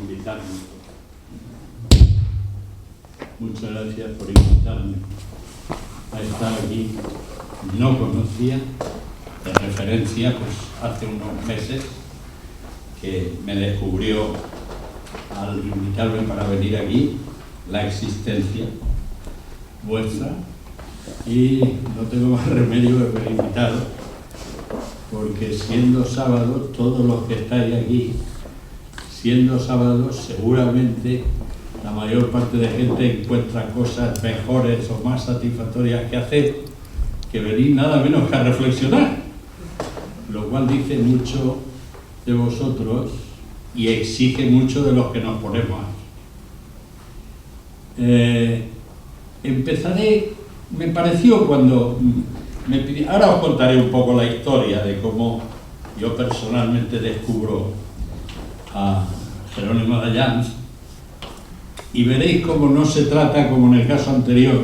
invitarme. Muchas gracias por invitarme a estar aquí. No conocía, de referencia, pues hace unos meses que me descubrió al invitarme para venir aquí la existencia vuestra, y no tengo más remedio que haber invitado, porque siendo sábado, todos los que estáis aquí, siendo sábado, seguramente la mayor parte de gente encuentra cosas mejores o más satisfactorias que hacer, que venir nada menos que a reflexionar, lo cual dice mucho de vosotros y exige mucho de los que nos ponemos aquí. Empezaré, me pareció cuando me pidieron, ahora os contaré un poco la historia de cómo yo personalmente descubro a Jerónimo Dayans, y veréis cómo no se trata, como en el caso anterior,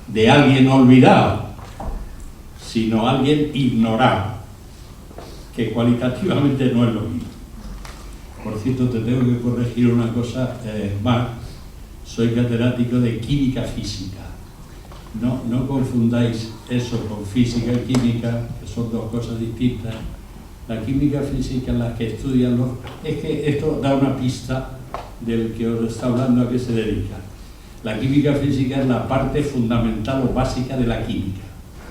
de alguien olvidado, sino alguien ignorado, que cualitativamente no es lo mismo. Por cierto, te tengo que corregir una cosa más. Soy catedrático de química física. No confundáis eso con física y química, que son dos cosas distintas. La química física es la que estudian los... Es que esto da una pista del que os está hablando, a qué se dedica. La química física es la parte fundamental o básica de la química.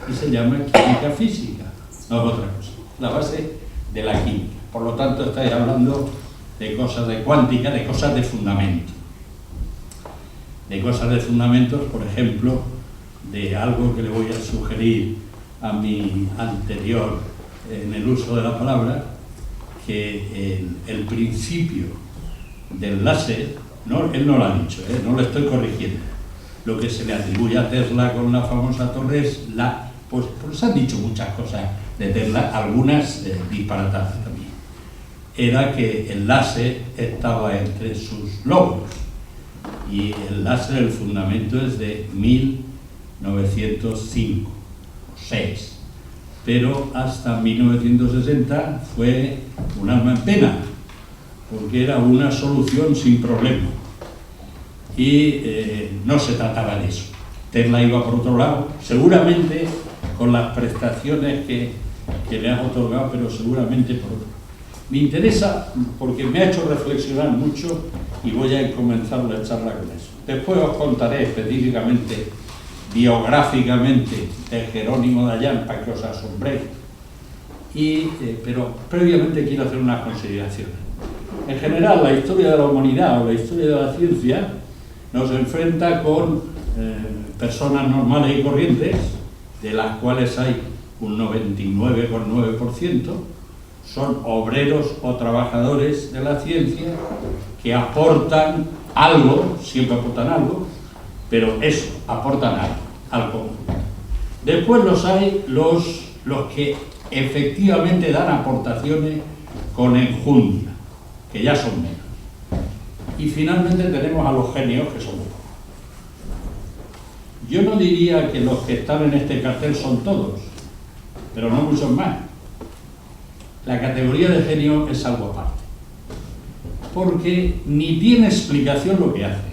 Y se llama química física, no es otra cosa. La base de la química. Por lo tanto, estáis hablando de cosas de cuántica, de cosas de fundamento. De cosas de fundamentos, por ejemplo, de algo que le voy a sugerir a mi anterior en el uso de la palabra, que el principio del láser, no, él no lo ha dicho, no lo estoy corrigiendo, lo que se le atribuye a Tesla con la famosa torre es la... Pues se han dicho muchas cosas de Tesla, algunas disparatadas también. Era que el láser estaba entre sus logros, y el láser, el fundamento es de 1905 o 6, pero hasta 1960 fue un alma en pena, porque era una solución sin problema, y no se trataba de eso. Tesla iba por otro lado, seguramente con las prestaciones que le has otorgado, pero seguramente por otro. Me interesa porque me ha hecho reflexionar mucho y voy a comenzar la charla con eso. Después os contaré específicamente, biográficamente, de Jerónimo Dayans para que os asombréis. Pero previamente quiero hacer unas consideraciones. En general, la historia de la humanidad o la historia de la ciencia nos enfrenta con personas normales y corrientes, de las cuales hay un 99,9%, son obreros o trabajadores de la ciencia que aportan algo, siempre aportan algo, pero eso, aportan algo al conjunto. Después los hay los que efectivamente dan aportaciones con enjundia, que ya son menos. Y finalmente tenemos a los genios, que son pocos. Yo no diría que los que están en este cartel son todos, pero no muchos más. La categoría de genio es algo aparte, porque ni tiene explicación lo que hace,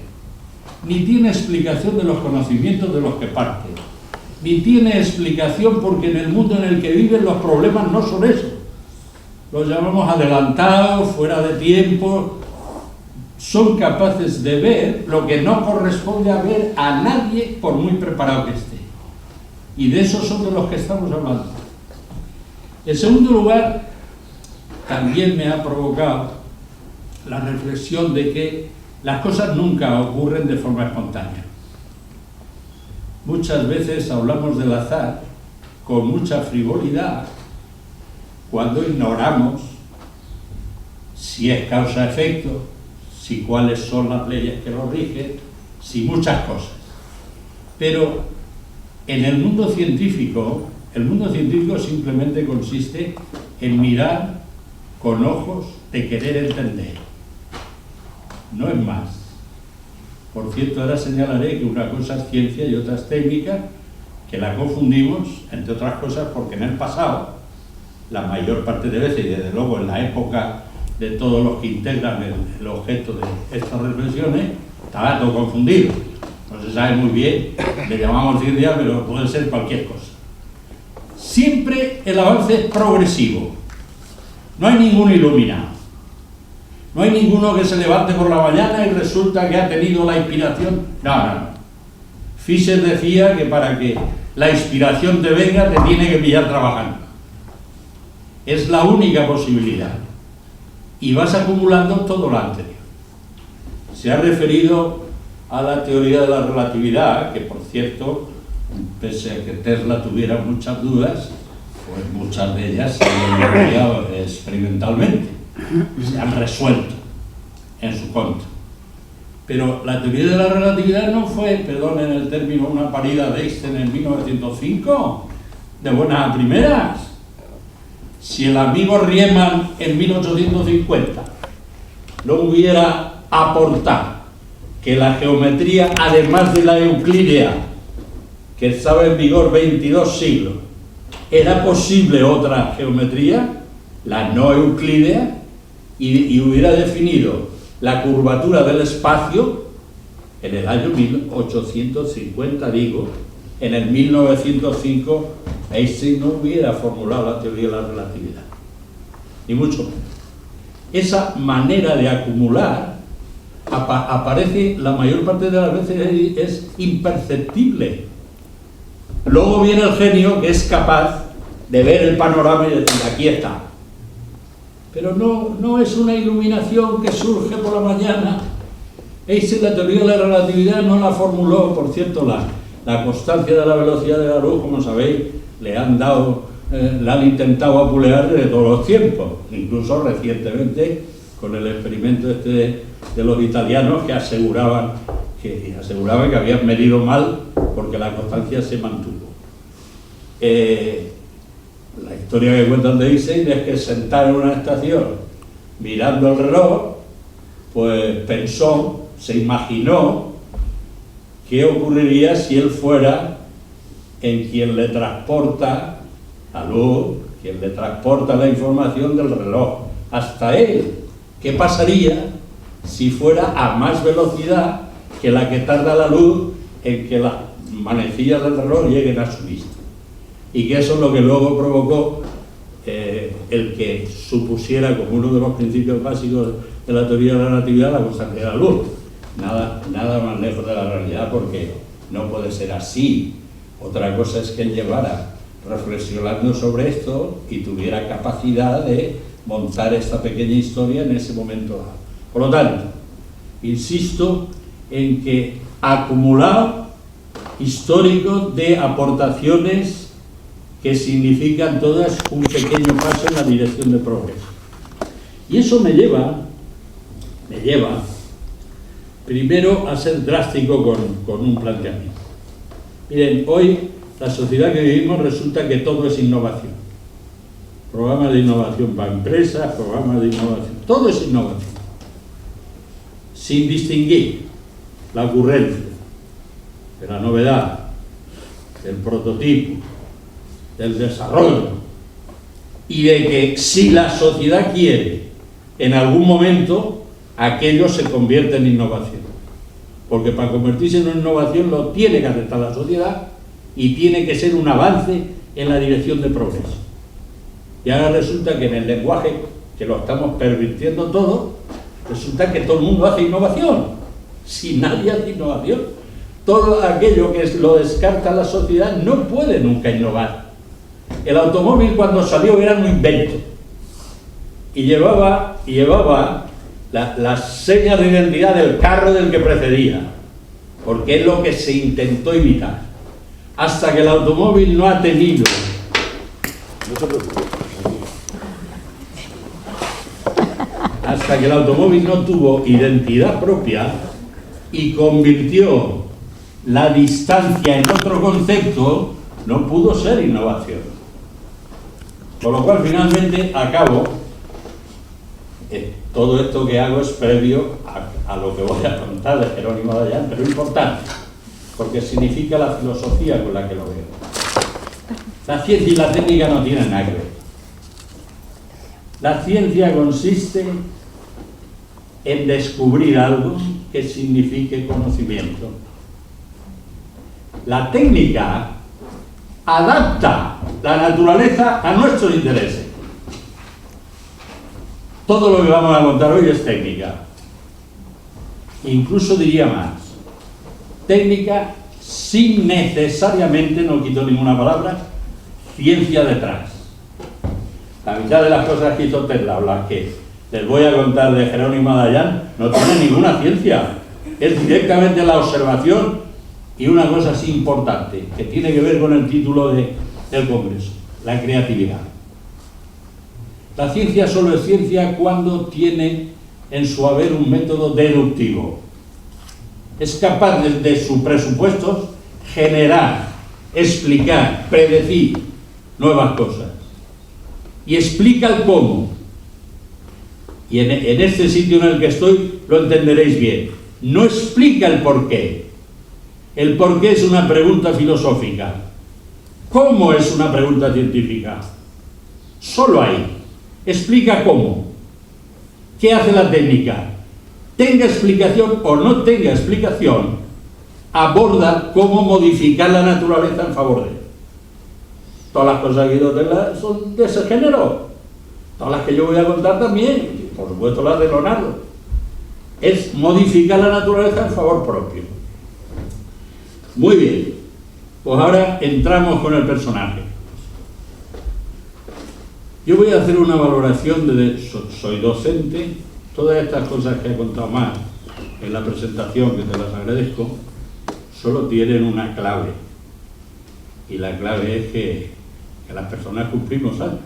ni tiene explicación de los conocimientos de los que parte, ni tiene explicación porque en el mundo en el que viven los problemas no son eso. Los llamamos adelantados, fuera de tiempo. Son capaces de ver lo que no corresponde a ver a nadie, por muy preparado que esté. Y de esos son de los que estamos hablando. En segundo lugar, también me ha provocado la reflexión de que las cosas nunca ocurren de forma espontánea. Muchas veces hablamos del azar con mucha frivolidad cuando ignoramos si es causa-efecto, si cuáles son las leyes que lo rigen, si muchas cosas. Pero en el mundo científico simplemente consiste en mirar con ojos de querer entender. No es más. Por cierto, ahora señalaré que una cosa es ciencia y otra es técnica, que la confundimos, entre otras cosas, porque en el pasado, la mayor parte de veces, y desde luego en la época de todos los que integran el objeto de estas reflexiones, estaba todo confundido. No se sabe muy bien, le llamamos ciencia, pero puede ser cualquier cosa. Siempre el avance es progresivo. No hay ningún iluminado. No hay ninguno que se levante por la mañana y resulta que ha tenido la inspiración. No. Fischer decía que para que la inspiración te venga, te tiene que pillar trabajando. Es la única posibilidad. Y vas acumulando todo lo anterior. Se ha referido a la teoría de la relatividad, que por cierto, pese a que Tesla tuviera muchas dudas, pues muchas de ellas se han estudiado experimentalmente, se han resuelto en su contra. Pero la teoría de la relatividad no fue, perdonen el término, una parida de Einstein en 1905, de buenas a primeras. Si el amigo Riemann en 1850 no hubiera aportado que la geometría, además de la euclídea, que estaba en vigor 22 siglos, era posible otra geometría, la no euclídea, y hubiera definido la curvatura del espacio en el año 1850, digo, en el 1905, Einstein no hubiera formulado la teoría de la relatividad, ni mucho menos. Esa manera de acumular aparece la mayor parte de las veces, es imperceptible. Luego viene el genio, que es capaz de ver el panorama y decir, aquí está. Pero no es una iluminación que surge por la mañana. Einstein la teoría de la relatividad no la formuló, por cierto, la constancia de la velocidad de la luz, como sabéis, le han intentado apulear desde todos los tiempos, incluso recientemente con el experimento de los italianos que aseguraban que habían medido mal porque la constancia se mantuvo. La historia que cuentan de Einstein es que sentado en una estación mirando el reloj, pues pensó, se imaginó qué ocurriría si él fuera en quien le transporta la luz, quien le transporta la información del reloj hasta él. ¿Qué pasaría si fuera a más velocidad que la que tarda la luz en que las manecillas del reloj lleguen a su vista? Y que eso es lo que luego provocó el que supusiera como uno de los principios básicos de la teoría de la relatividad la constante de la luz. Nada más lejos de la realidad, porque no puede ser así. Otra cosa es que él llevara reflexionando sobre esto y tuviera capacidad de montar esta pequeña historia en ese momento dado. Por lo tanto, insisto en que acumulado histórico de aportaciones que significan todas un pequeño paso en la dirección del progreso. Y eso me lleva primero a ser drástico con un planteamiento. Miren, hoy la sociedad que vivimos resulta que todo es innovación. Programas de innovación para empresas, programas de innovación, todo es innovación. Sin distinguir la ocurrencia de la novedad, del prototipo, del desarrollo, y de que si la sociedad quiere, en algún momento, aquello se convierte en innovación. Porque para convertirse en una innovación lo tiene que aceptar la sociedad y tiene que ser un avance en la dirección del progreso. Y ahora resulta que en el lenguaje, que lo estamos pervirtiendo todo, resulta que todo el mundo hace innovación. Si nadie hace innovación, todo aquello que lo descarta la sociedad no puede nunca innovar. El automóvil cuando salió era un invento y llevaba las señas de identidad del carro del que precedía, porque es lo que se intentó imitar, hasta que el automóvil no ha tenido, hasta que el automóvil no tuvo identidad propia y convirtió la distancia en otro concepto, no pudo ser innovación. Con lo cual, finalmente, acabo. Todo esto que hago es previo a lo que voy a contar de Jerónimo de Ayán, pero importante, porque significa la filosofía con la que lo veo. La ciencia y la técnica no tienen nada que ver. La ciencia consiste en descubrir algo que signifique conocimiento. La técnica adapta la naturaleza a nuestros intereses. Todo lo que vamos a contar hoy es técnica. Incluso diría más. Técnica sin necesariamente, no quito ninguna palabra, ciencia detrás. La mitad de las cosas que hizo Tesla, o las que les voy a contar de Jerónimo Dayan, no tiene ninguna ciencia. Es directamente la observación y una cosa así importante, que tiene que ver con el título del Congreso, la creatividad. La ciencia solo es ciencia cuando tiene en su haber un método deductivo. Es capaz de sus presupuestos generar, explicar, predecir nuevas cosas. Y explica el cómo. Y en este sitio en el que estoy lo entenderéis bien. No explica el porqué. El porqué es una pregunta filosófica. ¿Cómo es una pregunta científica? Solo ahí. Explica cómo. ¿Qué hace la técnica? Tenga explicación o no tenga explicación, aborda cómo modificar la naturaleza en favor de él. Todas las cosas que yo tengo son de ese género. Todas las que yo voy a contar también, y por supuesto las de Leonardo. Es modificar la naturaleza en favor propio. Muy bien, pues ahora entramos con el personaje. Yo voy a hacer una valoración soy docente, todas estas cosas que he contado más en la presentación, que te las agradezco, solo tienen una clave. Y la clave es que las personas cumplimos años.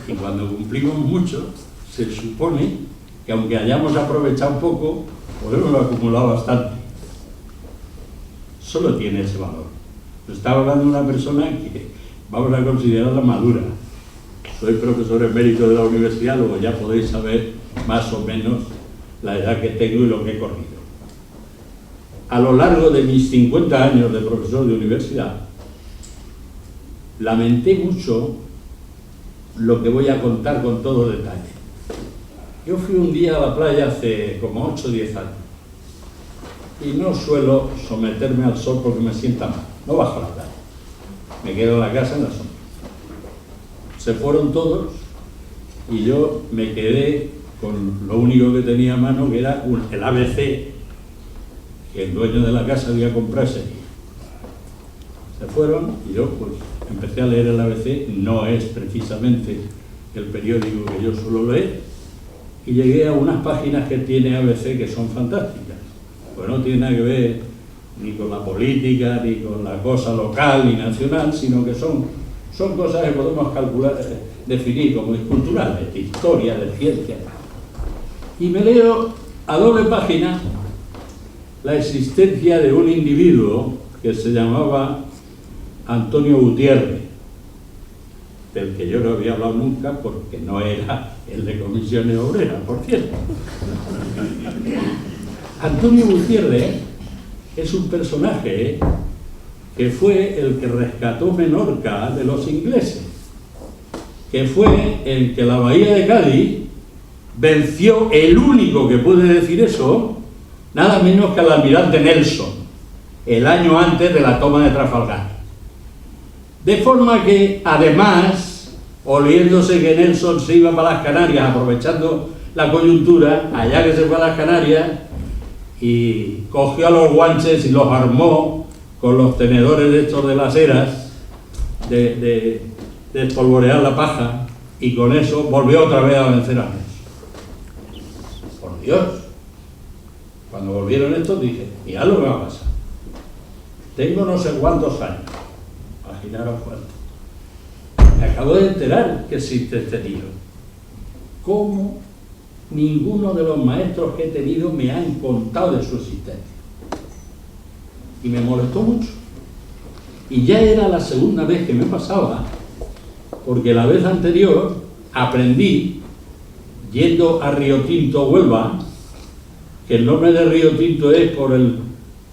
Y cuando cumplimos mucho, se supone que aunque hayamos aprovechado poco, podemos acumular bastante. Solo tiene ese valor. Estaba hablando de una persona que vamos a considerarla madura. Soy profesor emérito de la universidad, luego ya podéis saber más o menos la edad que tengo y lo que he corrido. A lo largo de mis 50 años de profesor de universidad, lamenté mucho lo que voy a contar con todo detalle. Yo fui un día a la playa hace como 8 o 10 años y no suelo someterme al sol porque me sienta mal, no bajo a la playa, me quedo en la casa en la sombra. Se fueron todos y yo me quedé con lo único que tenía a mano, que era el ABC, que el dueño de la casa había comprado ese día. Se fueron y yo pues empecé a leer el ABC, no es precisamente el periódico que yo suelo leer, y llegué a unas páginas que tiene ABC que son fantásticas. Pues no tiene nada que ver ni con la política, ni con la cosa local ni nacional, sino que son cosas que podemos calcular, definir como culturales, de historia, de ciencia. Y me leo a doble página la existencia de un individuo que se llamaba Antonio Gutiérrez, del que yo no había hablado nunca porque no era el de Comisiones Obreras, por cierto. Antonio Gutiérrez es un personaje que fue el que rescató Menorca de los ingleses, que fue el que la bahía de Cádiz venció, el único que puede decir eso, nada menos que al almirante Nelson, el año antes de la toma de Trafalgar. De forma que, además, oliéndose que Nelson se iba para las Canarias, aprovechando la coyuntura, allá que se fue a las Canarias, y cogió a los guanches y los armó con los tenedores de estos de las eras, de espolvorear la paja, y con eso volvió otra vez a vencer a Nelson. Por Dios, cuando volvieron estos dije, mirad lo que va a pasar. Tengo no sé cuántos años, imaginaros cuántos. Me acabo de enterar que existe este tío. ¿Cómo ninguno de los maestros que he tenido me han contado de su existencia? Y me molestó mucho. Y ya era la segunda vez que me pasaba, porque la vez anterior aprendí, yendo a Río Tinto, Huelva, que el nombre de Río Tinto es por el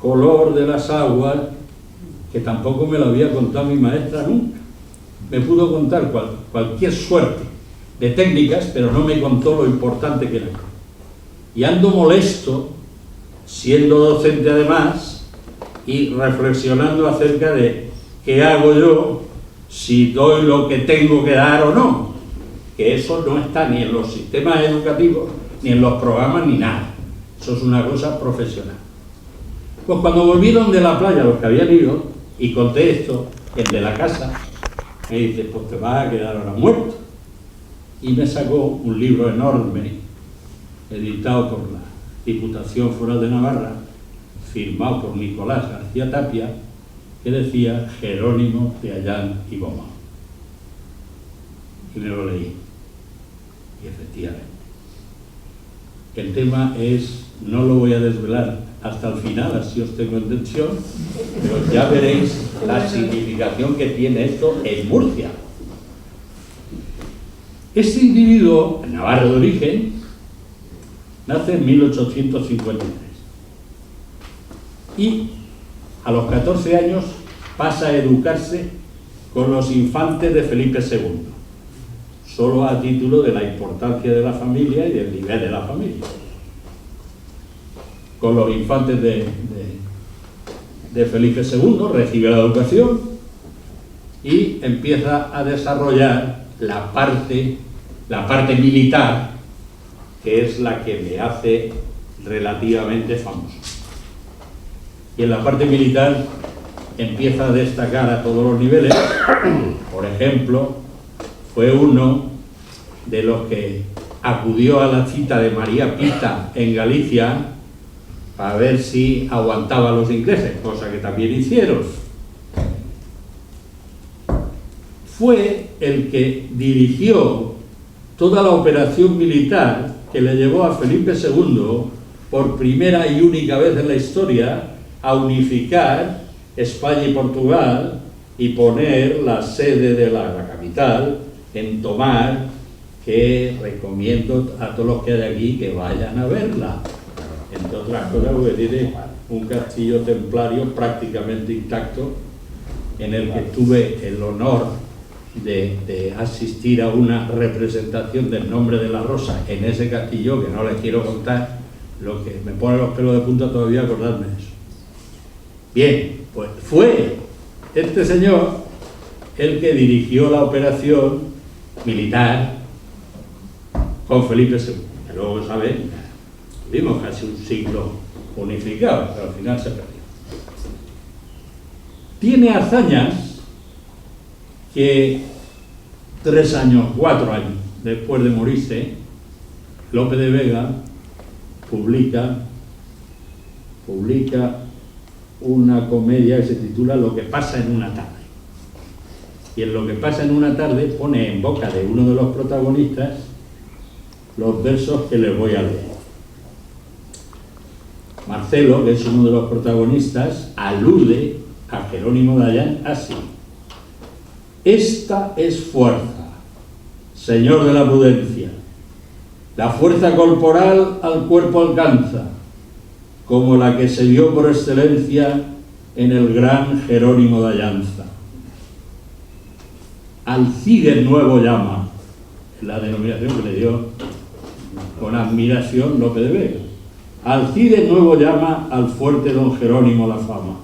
color de las aguas, que tampoco me lo había contado mi maestra nunca. Me pudo contar cualquier suerte de técnicas, pero no me contó lo importante que era. Y ando molesto, siendo docente además, y reflexionando acerca de qué hago yo, si doy lo que tengo que dar o no, que eso no está ni en los sistemas educativos, ni en los programas, ni nada. Eso es una cosa profesional. Pues cuando volvieron de la playa los que habían ido, y conté esto, el de la casa, me dice, pues te vas a quedar ahora muerto. Y me sacó un libro enorme, editado por la Diputación Foral de Navarra, firmado por Nicolás García Tapia, que decía Jerónimo de Allán y Beaumont. Y me lo leí. Y efectivamente. El tema es, no lo voy a desvelar hasta el final, así os tengo en tensión, pero ya veréis la significación que tiene esto en Murcia. Este individuo, navarro de origen, nace en 1853 y a los 14 años pasa a educarse con los infantes de Felipe II, solo a título de la importancia de la familia y del nivel de la familia. Con los infantes de Felipe II recibe la educación y empieza a desarrollar la parte militar, que es la que me hace relativamente famoso. Y en la parte militar empieza a destacar a todos los niveles. Por ejemplo, fue uno de los que acudió a la cita de María Pita en Galicia para ver si aguantaba a los ingleses, cosa que también hicieron. Fue el que dirigió toda la operación militar que le llevó a Felipe II, por primera y única vez en la historia, a unificar España y Portugal y poner la sede de la capital en Tomar, que recomiendo a todos los que hay aquí que vayan a verla. Entre otras cosas, porque tiene un castillo templario prácticamente intacto, en el que tuve el honor de asistir a una representación del Nombre de la Rosa en ese castillo, que no les quiero contar, lo que me pone los pelos de punta todavía acordarme de eso. Bien, pues fue este señor el que dirigió la operación militar con Felipe II. Que luego, ¿saben? Vimos casi un siglo unificado, pero al final se perdió. Tiene hazañas que 4 años después de morirse, Lope de Vega publica una comedia que se titula Lo que pasa en una tarde. Y en Lo que pasa en una tarde pone en boca de uno de los protagonistas los versos que les voy a leer. Marcelo, que es uno de los protagonistas, alude a Jerónimo de Allán así: esta es fuerza, señor de la prudencia, la fuerza corporal al cuerpo alcanza, como la que se vio por excelencia en el gran Jerónimo de Allanza. Alcides nuevo llama, la denominación que le dio con admiración Lope de Vega. Alcides nuevo llama al fuerte don Jerónimo la fama.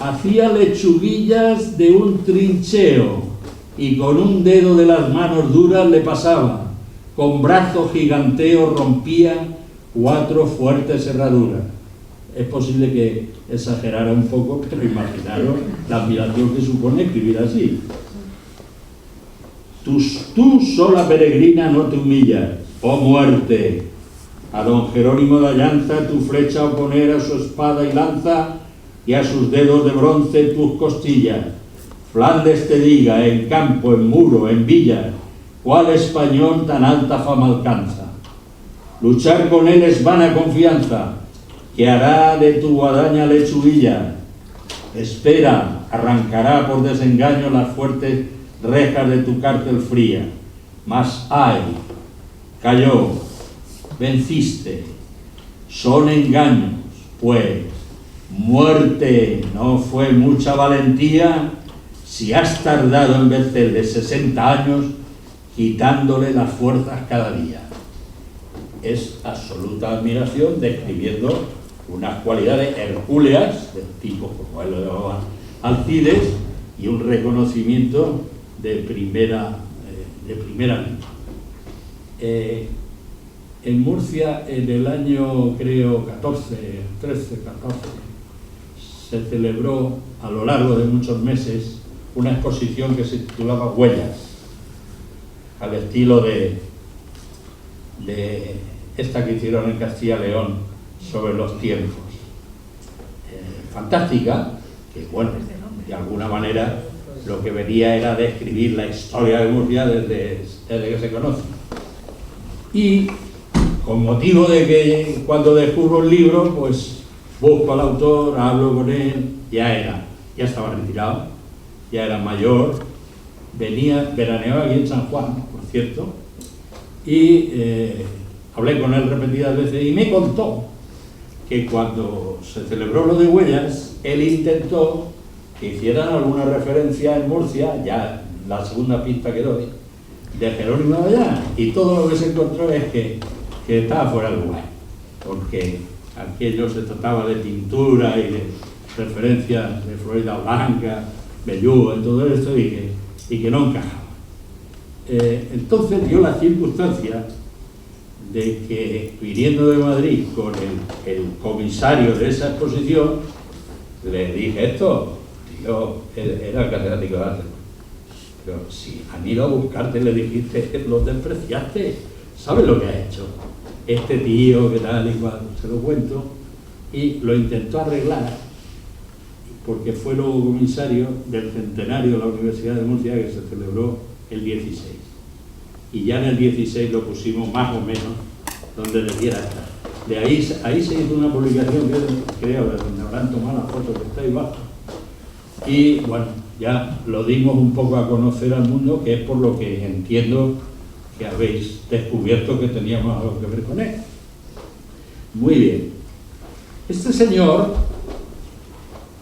Hacía lechuguillas de un trincheo y con un dedo de las manos duras le pasaba, con brazo giganteo rompía 4 fuertes herraduras. Es posible que exagerara un poco, pero imaginaros la admiración que supone escribir así. Tú sola peregrina no te humillas, oh muerte. A don Jerónimo de Allanza tu flecha oponer a su espada y lanza y a sus dedos de bronce tus costillas. Flandes te diga, en campo, en muro, en villa, cuál español tan alta fama alcanza. Luchar con él es vana confianza, que hará de tu guadaña lechuguilla. Espera, arrancará por desengaño las fuertes rejas de tu cárcel fría. Mas ay, cayó, venciste, son engaños, pues muerte no fue mucha valentía si has tardado en vencer de 60 años quitándole las fuerzas cada día. Es absoluta admiración, describiendo unas cualidades hercúleas, del tipo como él lo llamaba Alcides, y un reconocimiento de primera línea. En Murcia, en el año, creo, 13, 14, se celebró a lo largo de muchos meses una exposición que se titulaba Huellas, al estilo de esta que hicieron en Castilla y León sobre los tiempos. Fantástica, que bueno, de alguna manera lo que venía era describir la historia de Murcia desde que se conoce. Y con motivo de que cuando descubro el libro, pues busco al autor, hablo con él, ya estaba retirado, ya era mayor, veraneaba aquí en San Juan, por cierto, y hablé con él repetidas veces y me contó que cuando se celebró lo de Huellas, él intentó que hicieran alguna referencia en Murcia, ya la segunda pista que doy, de Jerónimo de allá, y todo lo que se encontró es que estaba fuera de lugar, porque aquello se trataba de pintura y de referencias de Florida Blanca, Bellú, y todo esto, y que no encajaba. Entonces dio la circunstancia de que, viniendo de Madrid con el comisario de esa exposición, le dije esto, tío, era catedrático de arte, pero si han ido a buscarte, le dijiste, los despreciaste, ¿sabes lo que ha hecho? Este tío, que tal y cual, se lo cuento, y lo intentó arreglar, porque fue luego comisario del centenario de la Universidad de Murcia, que se celebró el 16. Y ya en el 16 lo pusimos más o menos donde debiera estar. De ahí se hizo una publicación, que creo, de donde habrán tomado la foto que está ahí abajo. Y bueno, ya lo dimos un poco a conocer al mundo, que es por lo que entiendo que habéis descubierto que teníamos algo que ver con él. Muy bien. Este señor,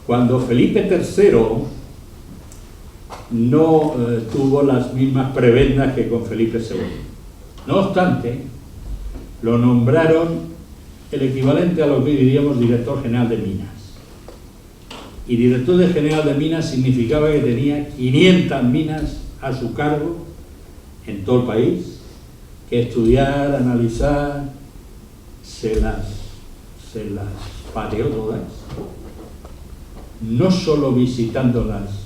cuando Felipe III no tuvo las mismas prebendas que con Felipe II. No obstante, lo nombraron el equivalente a lo que diríamos director general de Minas. Y director general de Minas significaba que tenía 500 minas a su cargo en todo el país, que estudiar, analizar, se las pateó todas, no solo visitándolas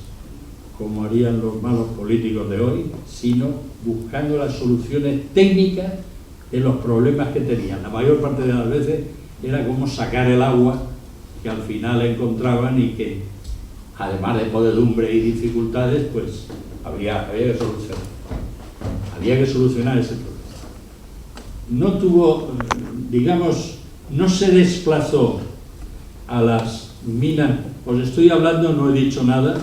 como harían los malos políticos de hoy, sino buscando las soluciones técnicas de los problemas que tenían. La mayor parte de las veces era cómo sacar el agua que al final encontraban y que, además de podredumbre y dificultades, pues había que solucionar. Había que solucionar ese problema. No tuvo, digamos, no se desplazó a las minas. Os estoy hablando, no he dicho nada,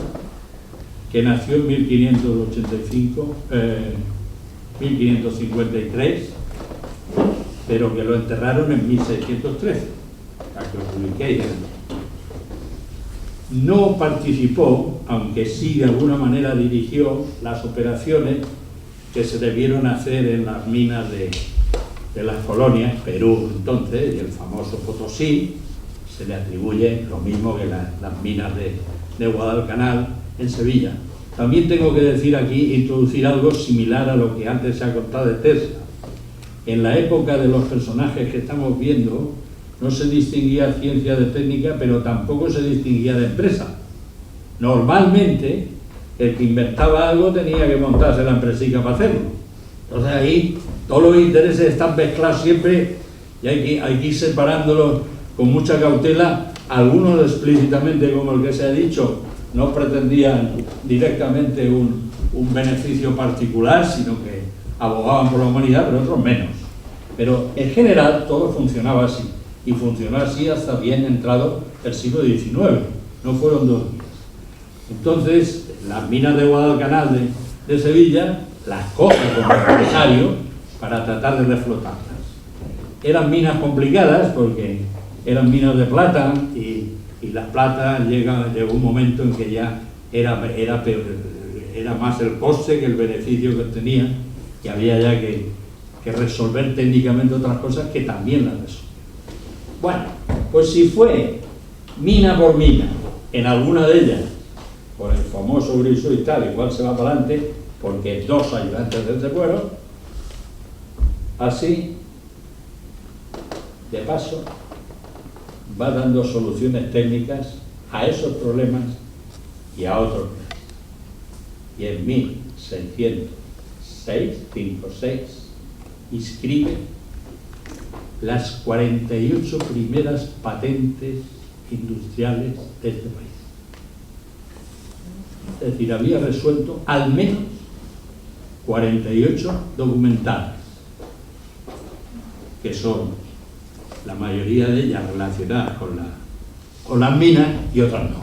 que nació en 1553, pero que lo enterraron en 1613, para que lo publiquéis. No participó, aunque sí de alguna manera dirigió las operaciones que se debieron hacer en las minas de las colonias, Perú entonces, y el famoso Potosí. Se le atribuye lo mismo que las minas de Guadalcanal en Sevilla. También tengo que decir aquí, introducir algo similar a lo que antes se ha contado de Tesla. En la época de los personajes que estamos viendo, no se distinguía ciencia de técnica, pero tampoco se distinguía de empresa. Normalmente, el que inventaba algo tenía que montarse la empresica para hacerlo. Entonces ahí todos los intereses están mezclados siempre y hay que ir separándolos con mucha cautela. Algunos explícitamente, como el que se ha dicho, no pretendían directamente un beneficio particular, sino que abogaban por la humanidad, pero otros menos. Pero en general todo funcionaba así, y funcionó así hasta bien entrado el siglo XIX, no fueron 2 días. Entonces, las minas de Guadalcanal de Sevilla las coge como empresario para tratar de reflotarlas. Eran minas complicadas porque eran minas de plata y la plata llegó un momento en que ya era más el coste que el beneficio que tenía, y había ya que resolver técnicamente otras cosas que también las resolvían. Bueno, pues si fue mina por mina, en alguna de ellas, por el famoso Grisó y tal, igual se va para adelante, porque 2 ayudantes de este fueron, así, de paso, va dando soluciones técnicas a esos problemas y a otros. Y en 1606 inscribe las 48 primeras patentes industriales de este país. Es decir, había resuelto al menos 48 documentales, que son la mayoría de ellas relacionadas con las minas y otras no.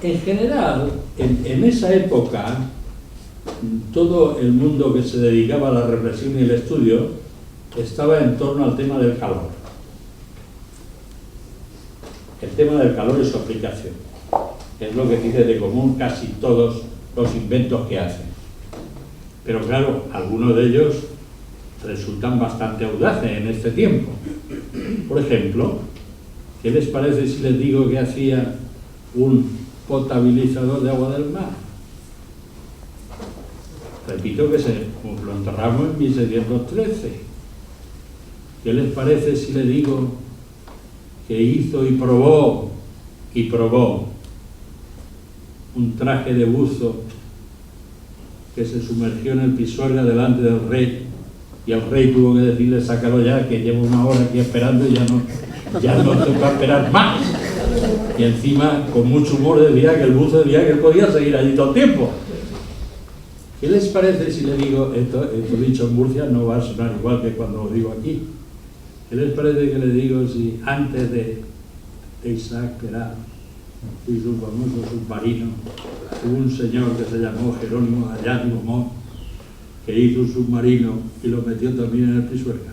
En general, en esa época, todo el mundo que se dedicaba a la reflexión y el estudio estaba en torno al tema del calor. El tema del calor y su aplicación. Es lo que tiene de común casi todos los inventos que hacen. Pero claro, algunos de ellos resultan bastante audaces en este tiempo. Por ejemplo, ¿qué les parece si les digo que hacía un potabilizador de agua del mar? Repito que lo enterramos en 1613. ¿Qué les parece si les digo que hizo y probó un traje de buzo que se sumergió en el Pisuerga delante del rey, y el rey tuvo que decirle: sácalo ya, que llevo una hora aquí esperando y ya no toca esperar más? Y encima, con mucho humor, decía que el buzo decía que él podía seguir allí todo el tiempo. ¿Qué les parece si le digo, esto dicho en Murcia no va a sonar igual que cuando lo digo aquí? ¿Qué les parece que le digo si antes de Isaac Peral y su famoso submarino, hubo un señor que se llamó Jerónimo de Ayat y Beaumont, que hizo un submarino y lo metió también en el Pisuerga?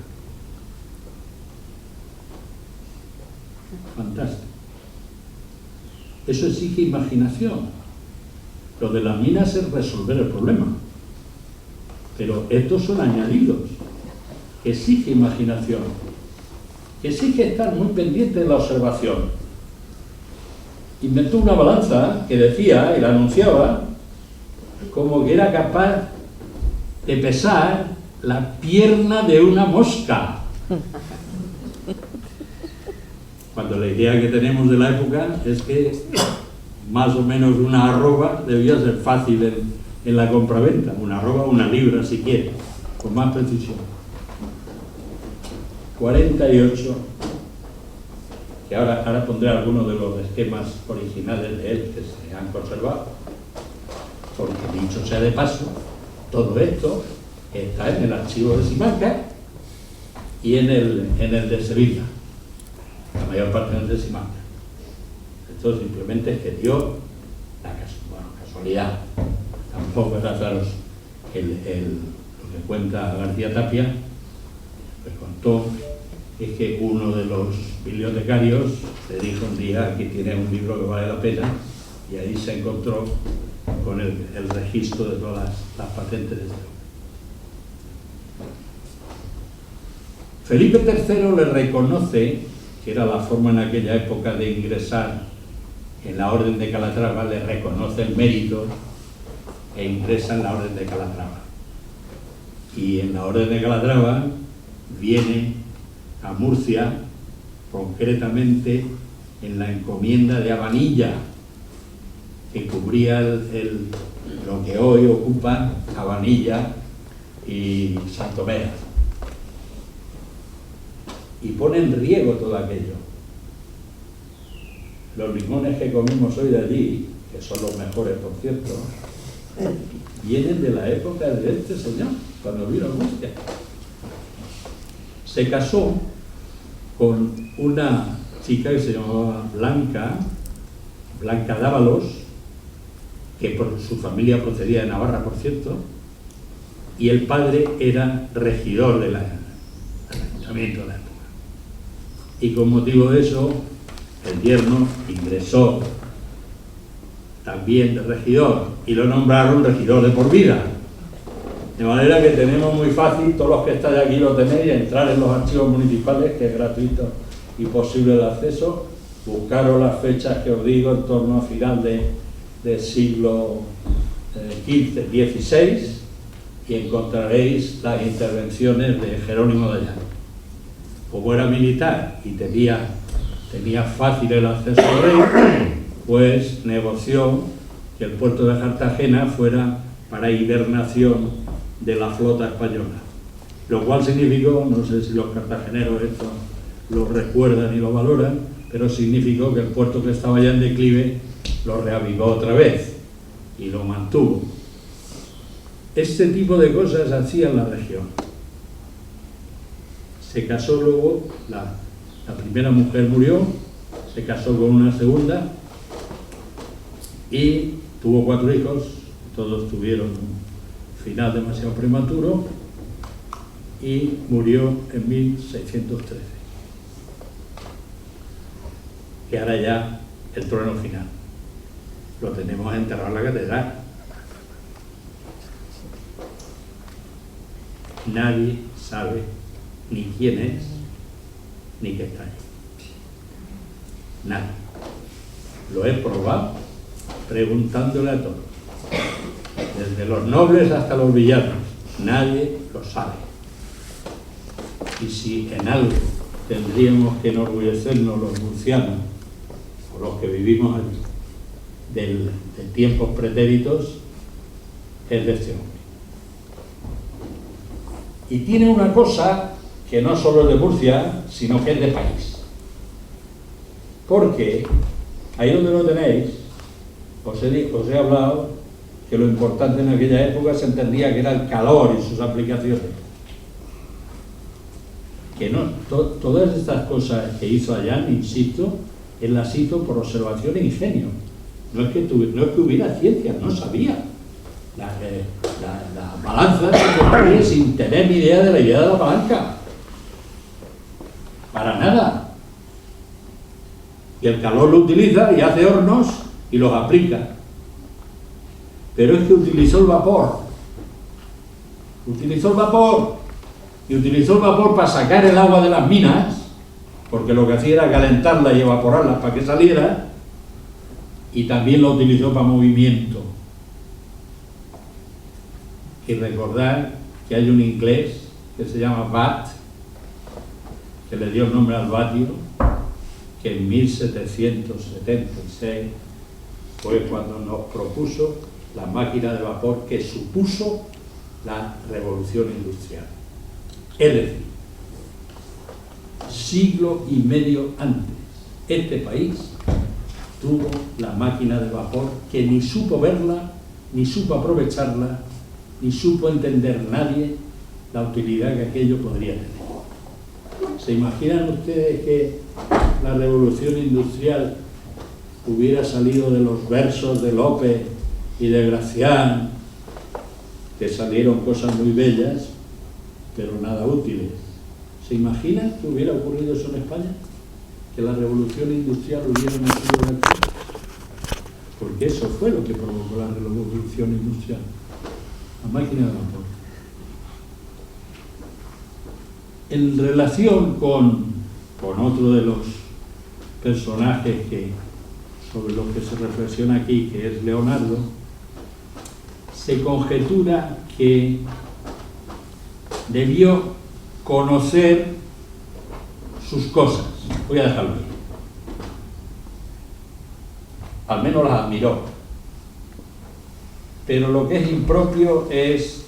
Fantástico. Eso exige imaginación. Lo de las minas es resolver el problema, pero estos son añadidos. Exige imaginación, exige estar muy pendiente de la observación. Inventó una balanza que decía y la anunciaba como que era capaz de pesar la pierna de una mosca, cuando la idea que tenemos de la época es que más o menos una arroba debía ser fácil en la compraventa, una arroba, una libra si quiere, con más precisión. 48, que ahora pondré algunos de los esquemas originales de él que se han conservado, porque dicho sea de paso, todo esto está en el archivo de Simancas y en el de Sevilla, la mayor parte en el de Simancas. Esto simplemente es que dio la casualidad. Tampoco era claro lo que cuenta García Tapia, pues contó, es que uno de los bibliotecarios le dijo un día: aquí tiene un libro que vale la pena, y ahí se encontró con el registro de todas las patentes de este hombre. Felipe III le reconoce, que era la forma en aquella época de ingresar en la Orden de Calatrava, le reconoce el mérito e ingresa en la Orden de Calatrava. Y en la Orden de Calatrava viene a Murcia, concretamente en la encomienda de Abanilla, que cubría lo que hoy ocupa Abanilla y Santomera, y pone en riego todo aquello. Los limones que comimos hoy de allí, que son los mejores por cierto, vienen de la época de este señor, cuando vino a Murcia. Se casó con una chica que se llamaba Blanca Dávalos, que por su familia procedía de Navarra, por cierto, y el padre era regidor del ayuntamiento de la época. Y con motivo de eso, el yerno ingresó también de regidor y lo nombraron regidor de por vida. De manera que tenemos muy fácil, todos los que estáis aquí lo tenéis, entrar en los archivos municipales, que es gratuito y posible de acceso, buscaros las fechas que os digo en torno a final del siglo XVI y encontraréis las intervenciones de Jerónimo de Ayala. Como era militar y tenía fácil el acceso al rey, pues negoció que el puerto de Cartagena fuera para hibernación de la flota española, lo cual significó, no sé si los cartageneros esto lo recuerdan y lo valoran, pero significó que el puerto que estaba ya en declive lo reavivó otra vez y lo mantuvo. Este tipo de cosas hacía en la región. Se casó luego, la primera mujer murió, se casó con una segunda y tuvo 4 hijos, todos tuvieron un final demasiado prematuro y murió en 1613. Y ahora ya el trueno final. Lo tenemos enterrado en la catedral. Nadie sabe ni quién es, ni qué está ahí. Nadie. Lo he probado preguntándole a todos. Desde los nobles hasta los villanos. Nadie lo sabe. Y si en algo tendríamos que enorgullecernos los murcianos, o los que vivimos allí, de tiempos pretéritos, es de este hombre. Y tiene una cosa que no solo es de Murcia, sino que es de país. Porque, ahí donde lo tenéis, os he hablado que lo importante en aquella época se entendía que era el calor y sus aplicaciones. Que no, todas estas cosas que hizo allá, insisto, él las hizo por observación e ingenio. No es que hubiera ciencia, no sabía. La balanza se construye sin tener ni idea de la idea de la palanca. Para nada. Y el calor lo utiliza y hace hornos y los aplica. Pero es que utilizó el vapor. Utilizó el vapor. Y utilizó el vapor para sacar el agua de las minas, porque lo que hacía era calentarla y evaporarla para que saliera, y también lo utilizó para movimiento. Y recordar que hay un inglés que se llama Watt, que le dio el nombre al vatio, que en 1776 fue cuando nos propuso la máquina de vapor que supuso la revolución industrial. Es decir, siglo y medio antes, este país tuvo la máquina de vapor que ni supo verla, ni supo aprovecharla, ni supo entender nadie la utilidad que aquello podría tener. ¿Se imaginan ustedes que la revolución industrial hubiera salido de los versos de Lope y de Gracián, que salieron cosas muy bellas, pero nada útiles? ¿Se imaginan que hubiera ocurrido eso en España? Que la revolución industrial hubiera nacido aquí. Porque eso fue lo que provocó la revolución industrial. La máquina de vapor. En relación con otro de los personajes sobre los que se reflexiona aquí, que es Leonardo, se conjetura que debió conocer sus cosas. Voy a dejarlo ahí. Al menos las admiró. Pero lo que es impropio es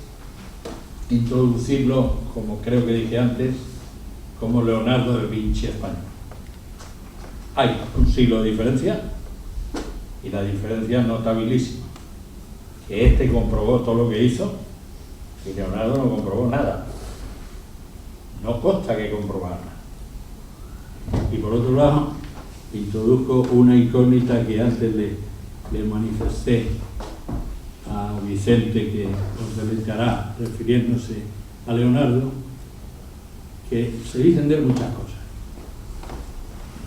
introducirlo, como creo que dije antes, como Leonardo da Vinci español. Hay un siglo de diferencia, y la diferencia es notabilísima. Que este comprobó todo lo que hizo, y Leonardo no comprobó nada. No consta que comprobara. Y por otro lado, introduzco una incógnita que antes le manifesté a Vicente, que os deleitará refiriéndose a Leonardo, que se dicen de él muchas cosas.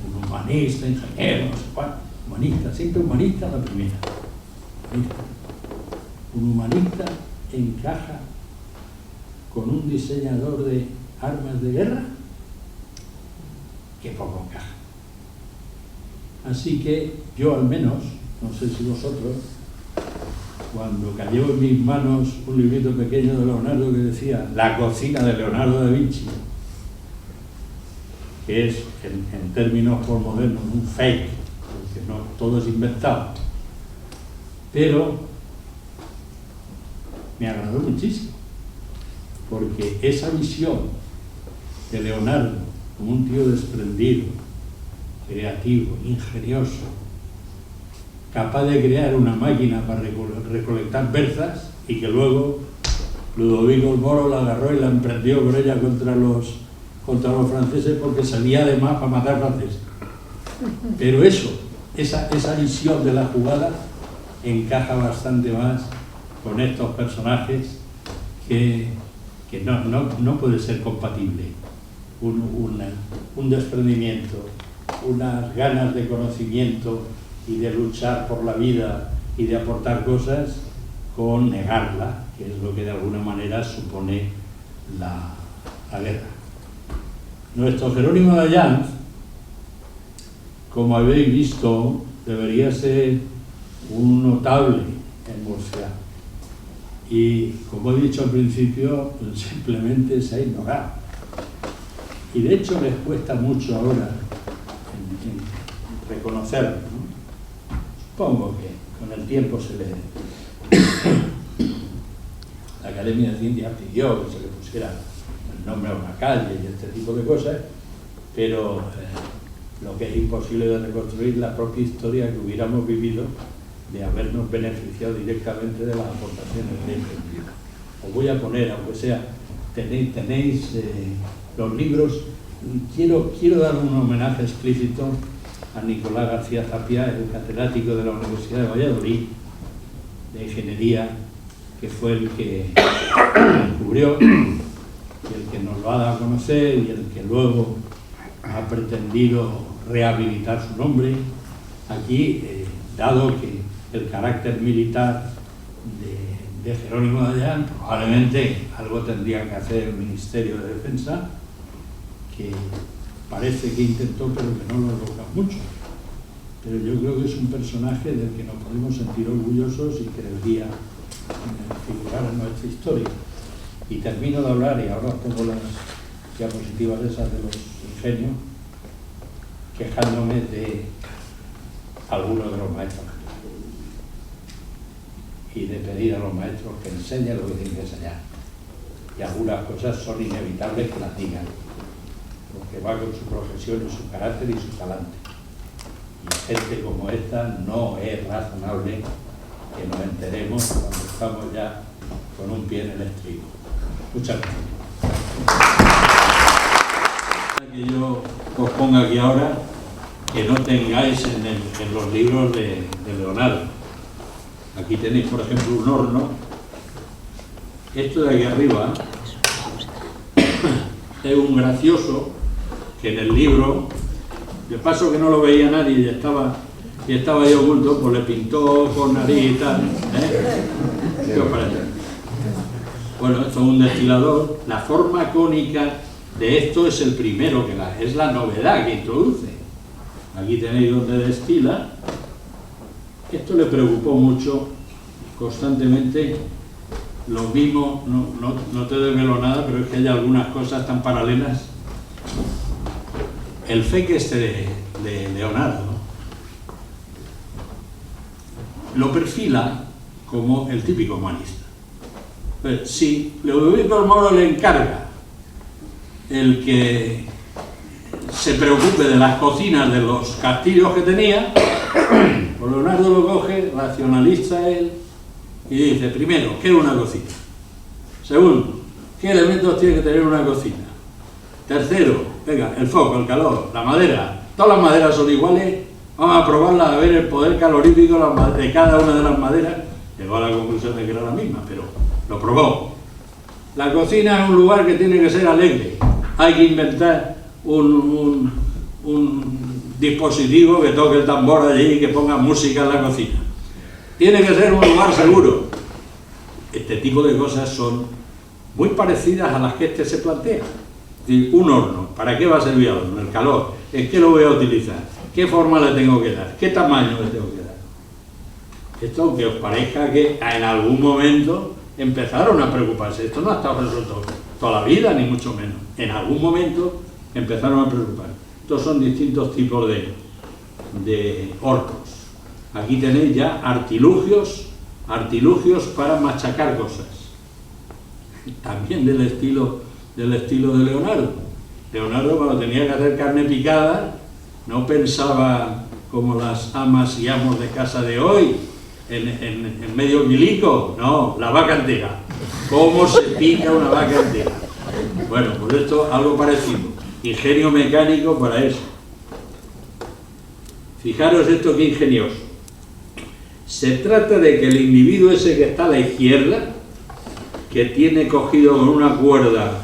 Un humanista, ingeniero, no sé cuál. Humanista, siempre humanista la primera. Un humanista encaja con un diseñador de armas de guerra, que poco encaja. Así que yo al menos, no sé si vosotros, cuando cayó en mis manos un librito pequeño de Leonardo que decía La cocina de Leonardo da Vinci, que es en términos postmodernos un fake, porque no, todo es inventado, pero me agradó muchísimo, porque esa visión de Leonardo como un tío desprendido, creativo, ingenioso, capaz de crear una máquina para recolectar berzas, y que luego Ludovico el Moro la agarró y la emprendió con ella contra los franceses, porque salía además para matar franceses. Pero esa visión de la jugada encaja bastante más con estos personajes que no puede ser compatible un desprendimiento, unas ganas de conocimiento y de luchar por la vida y de aportar cosas con negarla, que es lo que de alguna manera supone la guerra. Nuestro Jerónimo de Allanz, como habéis visto, debería ser un notable en Murcia, y como he dicho al principio, simplemente se ha ignorado, y de hecho les cuesta mucho ahora en reconocerlo, ¿no? Supongo que con el tiempo la Academia de Ciencias pidió que se le pusiera el nombre a una calle y este tipo de cosas, pero lo que es imposible de reconstruir la propia historia que hubiéramos vivido de habernos beneficiado directamente de las aportaciones de este libro. Os voy a poner, aunque sea, tenéis los libros. Quiero dar un homenaje explícito a Nicolás García Tapia, el catedrático de la Universidad de Valladolid, de Ingeniería, que fue el que descubrió y el que nos lo ha dado a conocer y el que luego ha pretendido rehabilitar su nombre. Aquí, dado que el carácter militar de Jerónimo de Allanz, probablemente algo tendría que hacer el Ministerio de Defensa, que parece que intentó, pero que no lo logra mucho. Pero yo creo que es un personaje del que nos podemos sentir orgullosos y que debería figurar en nuestra historia. Y termino de hablar, y ahora os pongo las diapositivas esas de los ingenios, quejándome de algunos de los maestros y de pedir a los maestros que enseñen lo que tienen que enseñar. Y algunas cosas son inevitables que las digan, porque va con su profesión y su carácter y su talante. Y gente como esta no es razonable que nos enteremos cuando estamos ya con un pie en el estribo. Muchas gracias. Que yo os ponga aquí ahora, que no tengáis en los libros de Leonardo. Aquí tenéis, por ejemplo, un horno. Esto de aquí arriba es un gracioso que en el libro, de paso que no lo veía nadie y estaba ahí oculto, pues le pintó por nariz y tal. ¿Qué os parece? Bueno, esto es un destilador. La forma cónica de esto es el primero, es la novedad que introduce. Aquí tenéis donde destila. Esto le preocupó mucho, constantemente. Lo mismo, no te desvelo nada, pero es que hay algunas cosas tan paralelas. El fake de Leonardo lo perfila como el típico humanista. Pues, si Ludovico el Moro le encarga el que se preocupe de las cocinas de los castillos que tenía, pues Leonardo lo coge, racionaliza él, y dice, primero, ¿qué es una cocina? Segundo, ¿qué elementos tiene que tener una cocina? Tercero, venga, el foco, el calor, la madera. Todas las maderas son iguales, vamos a probarlas, a ver el poder calorífico de cada una de las maderas. Llegó a la conclusión de que era la misma, pero lo probó. La cocina es un lugar que tiene que ser alegre. Hay que inventar un dispositivo que toque el tambor allí y que ponga música en la cocina. Tiene que ser un lugar seguro. Este tipo de cosas son muy parecidas a las que este se plantea. Es decir, un horno, ¿para qué va a servir el horno? El calor, ¿en qué lo voy a utilizar? ¿Qué forma le tengo que dar? ¿Qué tamaño le tengo que dar? Esto, aunque os parezca que en algún momento empezaron a preocuparse, esto no ha estado resuelto toda la vida, ni mucho menos. En algún momento empezaron a preocupar. Estos son distintos tipos de hornos. Aquí tenéis ya artilugios para machacar cosas. También del estilo de Leonardo. Leonardo, cuando tenía que hacer carne picada, no pensaba como las amas y amos de casa de hoy, en medio milico, no, la vaca entera. ¿Cómo se pica una vaca entera? Bueno, pues esto algo parecido. Ingenio mecánico para eso. Fijaros esto qué ingenioso. Se trata de que el individuo ese que está a la izquierda, que tiene cogido con una cuerda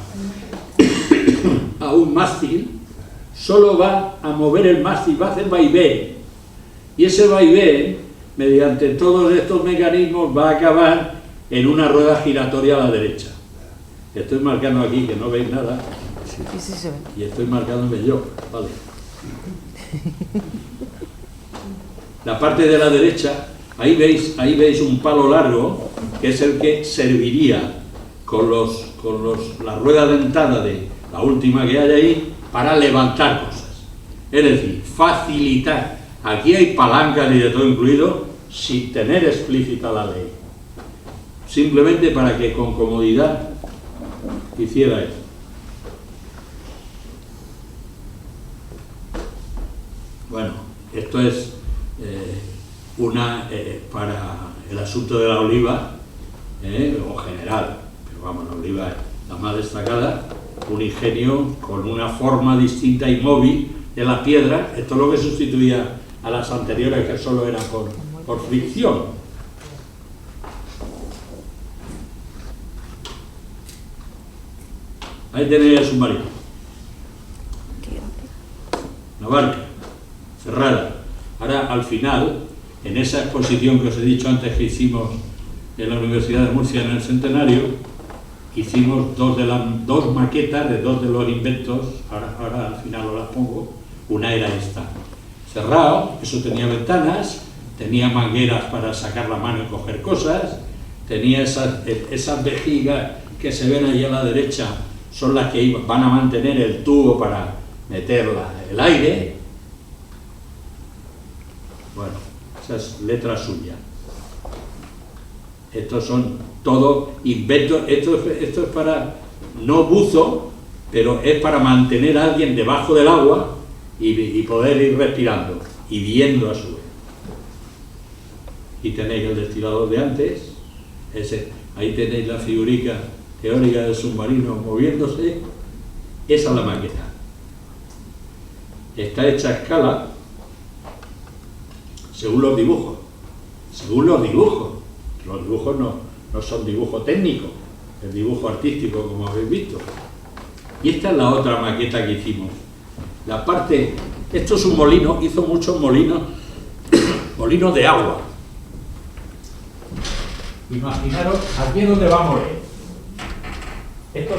a un mástil, solo va a mover el mástil, va a hacer vaivén. Y ese vaivén, mediante todos estos mecanismos, va a acabar en una rueda giratoria a la derecha. Estoy marcando aquí, que no veis nada, Sí, se ve. y estoy marcándome yo, vale. La parte de la derecha, ahí veis un palo largo, que es el que serviría con la rueda dentada de la última que hay ahí, para levantar cosas. Es decir, facilitar. Aquí hay palancas y de todo incluido, sin tener explícita la ley. Simplemente para que con comodidad hiciera eso. Bueno, esto es para el asunto de la oliva, o general, pero vamos, la oliva es la más destacada, un ingenio con una forma distinta y móvil de la piedra. Esto es lo que sustituía a las anteriores, que solo eran por fricción. Ahí tenéis el submarino. Una barca cerrada. Ahora, al final, en esa exposición que os he dicho antes que hicimos en la Universidad de Murcia en el Centenario, hicimos dos maquetas de dos de los inventos. Ahora al final os las pongo. Una era esta, cerrado, eso tenía ventanas, tenía mangueras para sacar la mano y coger cosas, tenía esas vejigas que se ven ahí a la derecha, son las que van a mantener el tubo para meter el aire. Bueno, esa es letra suya. Estos son todos inventos. Esto es para, no buzo, pero es para mantener a alguien debajo del agua y poder ir respirando y viendo a su vez. Y tenéis el destilador de antes, ahí tenéis la figurica teórica del submarino moviéndose. Esa es la maqueta. Está hecha a escala según los dibujos. Según los dibujos. Los dibujos no son dibujo técnico, es dibujo artístico, como habéis visto. Y esta es la otra maqueta que hicimos. La parte, esto es un molino, hizo muchos molinos, molinos de agua. Imaginaros, aquí es donde va a morir. Esto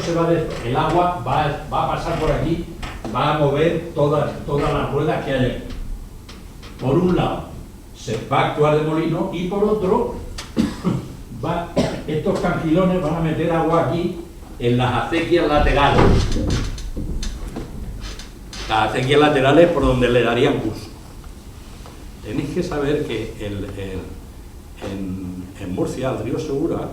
el agua va a pasar por aquí, va a mover todas las ruedas que hay aquí. Por un lado, se va a actuar de molino, y por otro, estos cangilones van a meter agua aquí en las acequias laterales. Las acequias laterales por donde le darían curso. Tenéis que saber que en Murcia, el río Segura,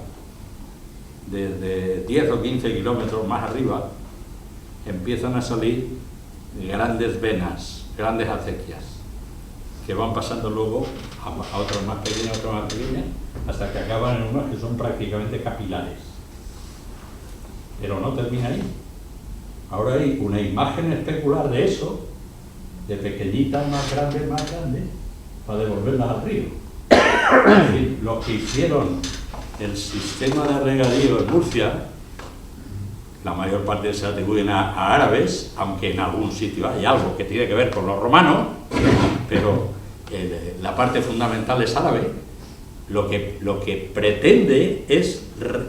desde 10 o 15 kilómetros más arriba, empiezan a salir grandes venas, grandes acequias, que van pasando luego a otras más pequeñas, hasta que acaban en unas que son prácticamente capilares. Pero no termina ahí. Ahora hay una imagen especular de eso, de pequeñitas más grandes, para devolverlas al río. Es decir, los que hicieron el sistema de regadío en Murcia, la mayor parte se atribuyen a árabes, aunque en algún sitio hay algo que tiene que ver con los romanos, pero la parte fundamental es árabe. Lo que pretende es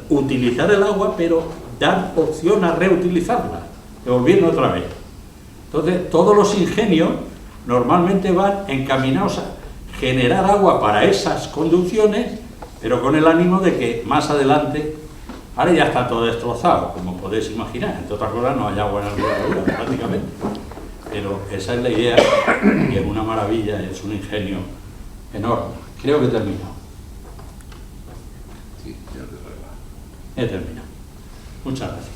utilizar el agua, pero dar opción a reutilizarla, devolviendo otra vez. Entonces, todos los ingenios normalmente van encaminados a generar agua para esas conducciones, pero con el ánimo de que más adelante, ahora ya está todo destrozado, como podéis imaginar, entre otras cosas no hay agua en el río prácticamente, pero esa es la idea y es una maravilla, es un ingenio enorme. Creo que he terminado. Sí, ya te He terminado. Muchas gracias.